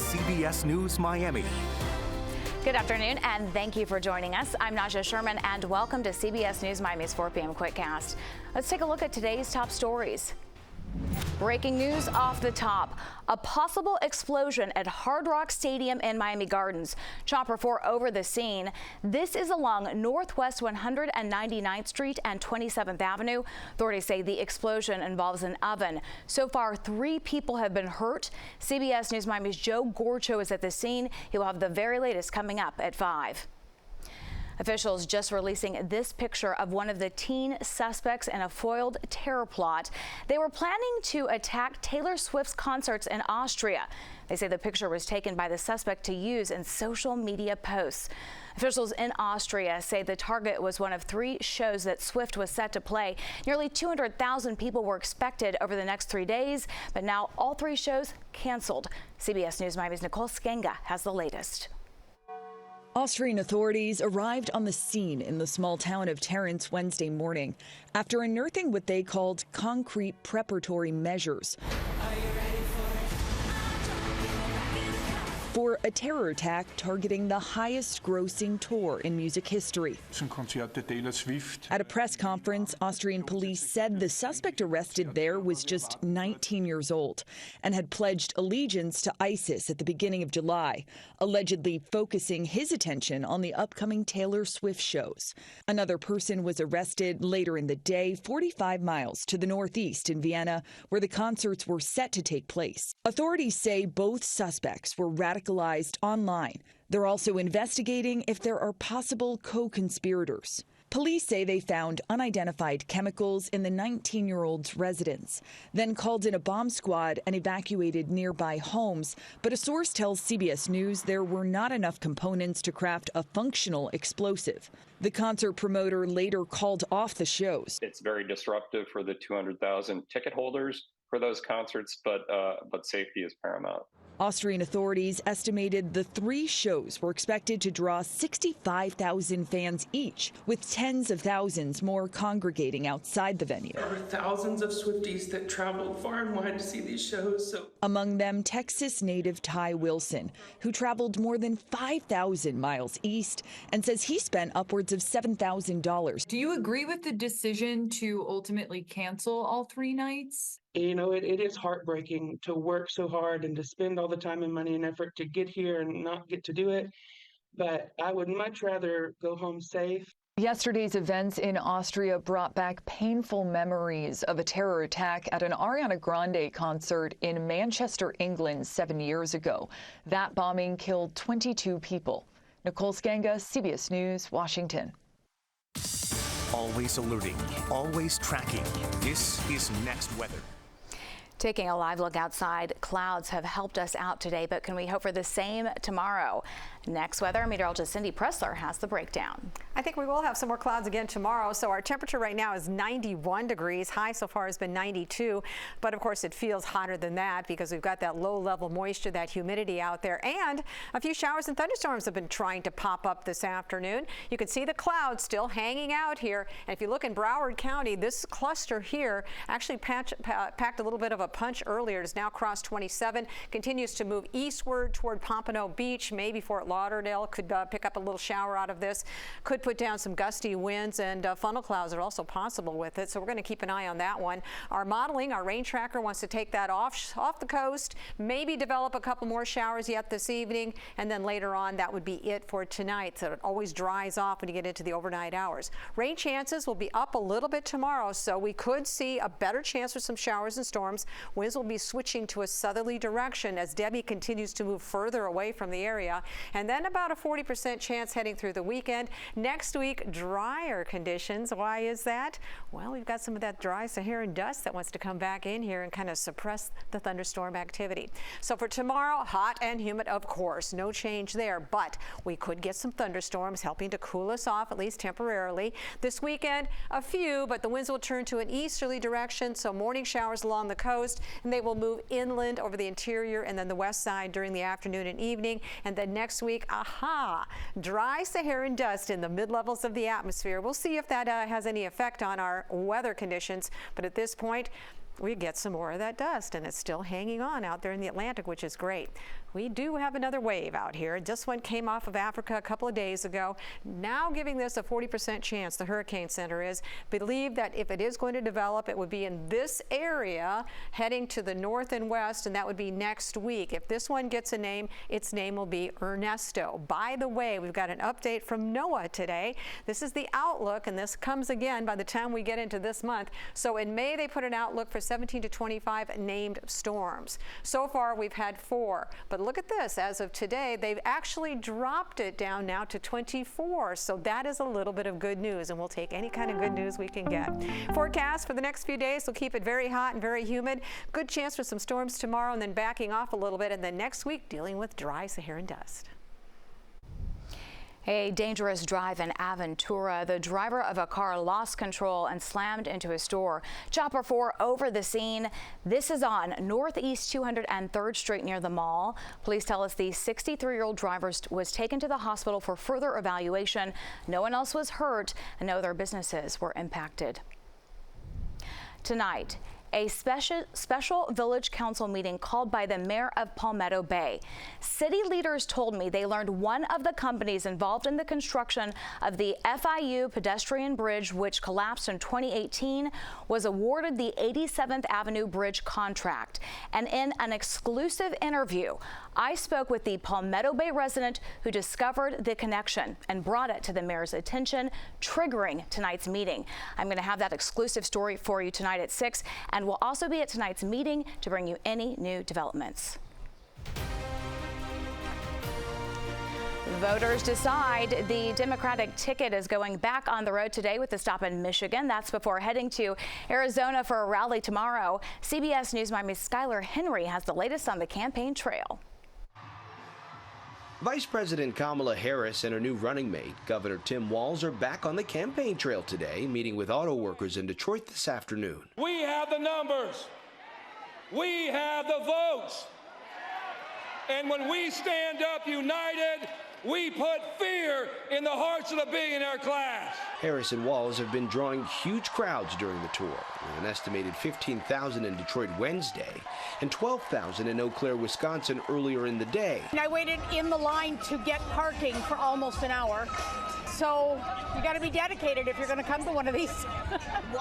CBS News Miami. Good afternoon, and thank you for joining us. I'm Najahe Sherman, and welcome to CBS News Miami's 4 p.m. Quickcast. Let's take a look at today's top stories. Breaking news off the top. A possible explosion at Hard Rock Stadium in Miami Gardens. Chopper 4 over the scene. This is along Northwest 199th Street and 27th Avenue. Authorities say the explosion involves an oven. So far, 3 people have been hurt. CBS News Miami's Joe Gorcho is at the scene. He will have the very latest coming up at 5. Officials just releasing this picture of one of the teen suspects in a foiled terror plot. They were planning to attack Taylor Swift's concerts in Austria. They say the picture was taken by the suspect to use in social media posts. Officials in Austria say the target was one of 3 shows that Swift was set to play. Nearly 200,000 people were expected over the next 3 days, but now all 3 shows canceled. CBS News Miami's Nicole Sganga has the latest. Austrian authorities arrived on the scene in the small town of Terence Wednesday morning after unearthing what they called concrete preparatory measures for a terror attack targeting the highest-grossing tour in music history. At a press conference, Austrian police said the suspect arrested there was just 19 years old and had pledged allegiance to ISIS at the beginning of July, allegedly focusing his attention on the upcoming Taylor Swift shows. Another person was arrested later in the day, 45 miles to the northeast in Vienna, where the concerts were set to take place. Authorities say both suspects were radicalized online. They're also investigating if there are possible co-conspirators. Police say they found unidentified chemicals in the 19-year-old's residence, then called in a bomb squad and evacuated nearby homes. But a source tells CBS News there were not enough components to craft a functional explosive. The concert promoter later called off the shows. It's very disruptive for the 200,000 ticket holders for those concerts, but safety is paramount. Austrian authorities estimated the 3 shows were expected to draw 65,000 fans each, with tens of thousands more congregating outside the venue. There are thousands of Swifties that traveled far and wide to see these shows. Among them, Texas native Ty Wilson, who traveled more than 5,000 miles east and says he spent upwards of $7,000. Do you agree with the decision to ultimately cancel all 3 nights? You know, it is heartbreaking to work so hard and to spend all the time and money and effort to get here and not get to do it. But I would much rather go home safe. Yesterday's events in Austria brought back painful memories of a terror attack at an Ariana Grande concert in Manchester, England 7 years ago. That bombing killed 22 people. Nicole Sganga, CBS News, Washington. Always alerting, always tracking. This is Next Weather. Taking a live look outside, clouds have helped us out today, but can we hope for the same tomorrow? Next Weather, meteorologist Cindy Pressler has the breakdown. I think we will have some more clouds again tomorrow. So our temperature right now is 91 degrees. High so far has been 92. But of course, it feels hotter than that because we've got that low level moisture, that humidity out there. And a few showers and thunderstorms have been trying to pop up this afternoon. You can see the clouds still hanging out here. And if you look in Broward County, this cluster here actually packed a little bit of a punch earlier. It has now crossed 27, continues to move eastward toward Pompano Beach, maybe Fort Lauderdale could pick up a little shower out of this, could put down some gusty winds, and funnel clouds are also possible with it. So we're going to keep an eye on that one. Our modeling, our rain tracker wants to take that off the coast, maybe develop a couple more showers yet this evening, and then later on that would be it for tonight. So it always dries off when you get into the overnight hours. Rain chances will be up a little bit tomorrow, so we could see a better chance for some showers and storms. Winds will be switching to a southerly direction as Debbie continues to move further away from the area, and then about a 40% chance heading through the weekend. Next week, drier conditions. Why is that? Well, we've got some of that dry Saharan dust that wants to come back in here and kind of suppress the thunderstorm activity. So for tomorrow, hot and humid, of course, no change there, but we could get some thunderstorms helping to cool us off, at least temporarily. This weekend, a few, but the winds will turn to an easterly direction, so morning showers along the coast, and they will move inland over the interior and then the west side during the afternoon and evening. And then next week, dry Saharan dust in the mid-levels of the atmosphere. We'll see if that has any effect on our weather conditions, but at this point, we get some more of that dust, and it's still hanging on out there in the Atlantic, which is great. We do have another wave out here. This one came off of Africa a couple of days ago, now giving this a 40% chance. The Hurricane Center is believe that if it is going to develop, it would be in this area heading to the north and west, and that would be next week. If this one gets a name, its name will be Ernesto. By the way, we've got an update from NOAA today. This is the outlook, and this comes again by the time we get into this month. So in May, they put an outlook for 17 to 25 named storms. So far, we've had 4, but look at this. As of today, they've actually dropped it down now to 24. So that is a little bit of good news, and we'll take any kind of good news we can get. Forecast for the next few days will keep it very hot and very humid. Good chance for some storms tomorrow, and then backing off a little bit, and then next week dealing with dry Saharan dust. A dangerous drive in Aventura. The driver of a car lost control and slammed into a store. Chopper 4 over the scene. This is on Northeast 203rd Street near the mall. Police tell us the 63-year-old driver was taken to the hospital for further evaluation. No one else was hurt, and no other businesses were impacted. Tonight, a special village council meeting called by the mayor of Palmetto Bay. City leaders told me they learned one of the companies involved in the construction of the FIU pedestrian bridge, which collapsed in 2018, was awarded the 87th Avenue Bridge contract. And in an exclusive interview, I spoke with the Palmetto Bay resident who discovered the connection and brought it to the mayor's attention, triggering tonight's meeting. I'm going to have that exclusive story for you tonight at 6, and we'll also be at tonight's meeting to bring you any new developments. Voters decide. The Democratic ticket is going back on the road today with a stop in Michigan. That's before heading to Arizona for a rally tomorrow. CBS News Miami's Skylar Henry has the latest on the campaign trail. Vice President Kamala Harris and her new running mate, Governor Tim Walz, are back on the campaign trail today, meeting with auto workers in Detroit this afternoon. We have the numbers. We have the votes. And when we stand up united, we put fear in the hearts of the billionaire class. Harris and Walz have been drawing huge crowds during the tour, with an estimated 15,000 in Detroit Wednesday and 12,000 in Eau Claire, Wisconsin earlier in the day. I waited in the line to get parking for almost an hour. So you got to be dedicated if you're going to come to one of these.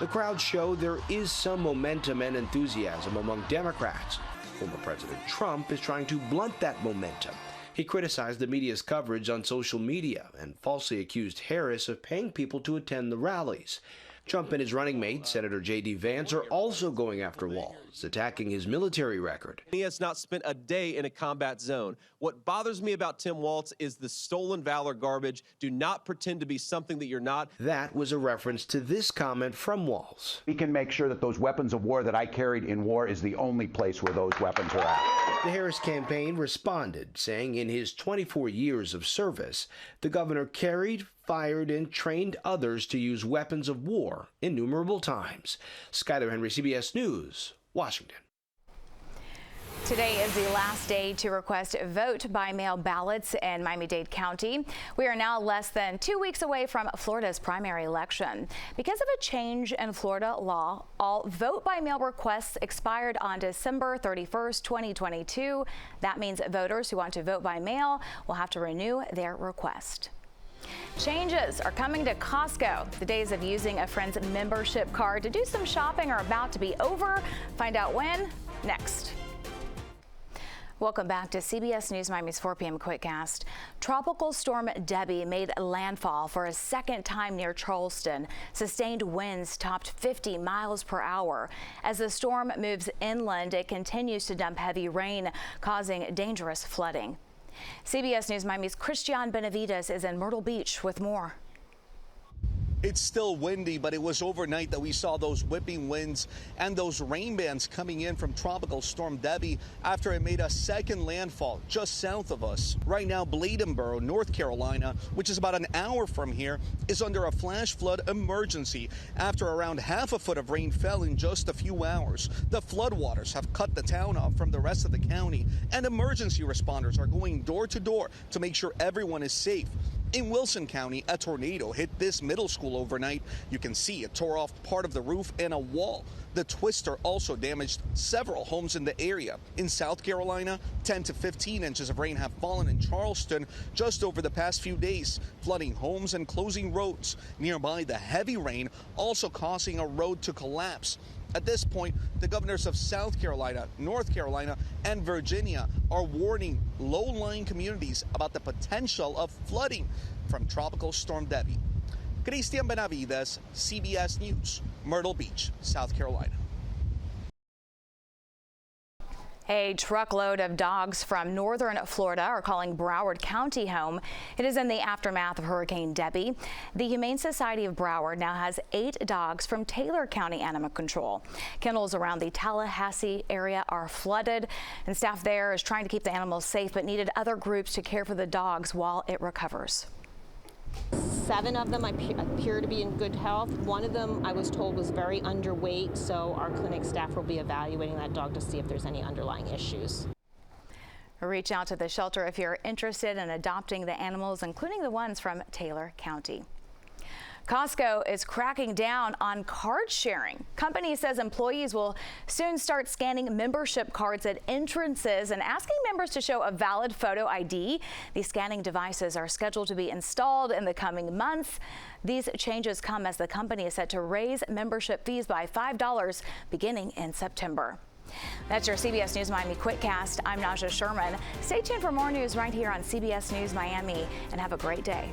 The crowds show there is some momentum and enthusiasm among Democrats. Former President Trump is trying to blunt that momentum. He criticized the media's coverage on social media and falsely accused Harris of paying people to attend the rallies. Trump and his running mate, Senator J.D. Vance, are also going after Walz, attacking his military record. He has not spent a day in a combat zone. What bothers me about Tim Walz is the stolen valor garbage. Do not pretend to be something that you're not. That was a reference to this comment from Walz. We can make sure that those weapons of war that I carried in war is the only place where those weapons are at. The Harris campaign responded, saying in his 24 years of service, the governor carried, fired, and trained others to use weapons of war innumerable times. Skylar Henry, CBS News, Washington. Today is the last day to request vote-by-mail ballots in Miami-Dade County. We are now less than 2 weeks away from Florida's primary election. Because of a change in Florida law, all vote-by-mail requests expired on December 31st, 2022. That means voters who want to vote by mail will have to renew their request. Changes are coming to Costco. The days of using a friend's membership card to do some shopping are about to be over. Find out when next. Welcome back to CBS News Miami's 4 p.m. Quickcast. Tropical storm Debbie made landfall for a second time near Charleston. Sustained winds topped 50 miles per hour. As the storm moves inland, it continues to dump heavy rain, causing dangerous flooding. CBS News Miami's Christian Benavides is in Myrtle Beach with more. It's still windy, but it was overnight that we saw those whipping winds and those rain bands coming in from Tropical Storm Debbie after it made a second landfall just south of us. Right now, Bladenboro, North Carolina, which is about an hour from here, is under a flash flood emergency after around half a foot of rain fell in just a few hours. The floodwaters have cut the town off from the rest of the county, and emergency responders are going door to door to make sure everyone is safe. In Wilson County, a tornado hit this middle school overnight. You can see it tore off part of the roof and a wall. The twister also damaged several homes in the area. In South Carolina, 10 to 15 inches of rain have fallen in Charleston just over the past few days, flooding homes and closing roads. Nearby, the heavy rain also causing a road to collapse. At this point, the governors of South Carolina, North Carolina, and Virginia are warning low-lying communities about the potential of flooding from Tropical Storm Debbie. Cristian Benavides, CBS News, Myrtle Beach, South Carolina. A truckload of dogs from northern Florida are calling Broward County home. It is in the aftermath of Hurricane Debbie. The Humane Society of Broward now has 8 dogs from Taylor County Animal Control. Kennels around the Tallahassee area are flooded, and staff there is trying to keep the animals safe but needed other groups to care for the dogs while it recovers. 7 of them appear to be in good health. One of them, I was told, was very underweight, so our clinic staff will be evaluating that dog to see if there's any underlying issues. Reach out to the shelter if you're interested in adopting the animals, including the ones from Taylor County. Costco is cracking down on card sharing. Company says employees will soon start scanning membership cards at entrances and asking members to show a valid photo ID. These scanning devices are scheduled to be installed in the coming months. These changes come as the company is set to raise membership fees by $5 beginning in September. That's your CBS News Miami Quickcast. I'm Najahe Sherman. Stay tuned for more news right here on CBS News Miami, and have a great day.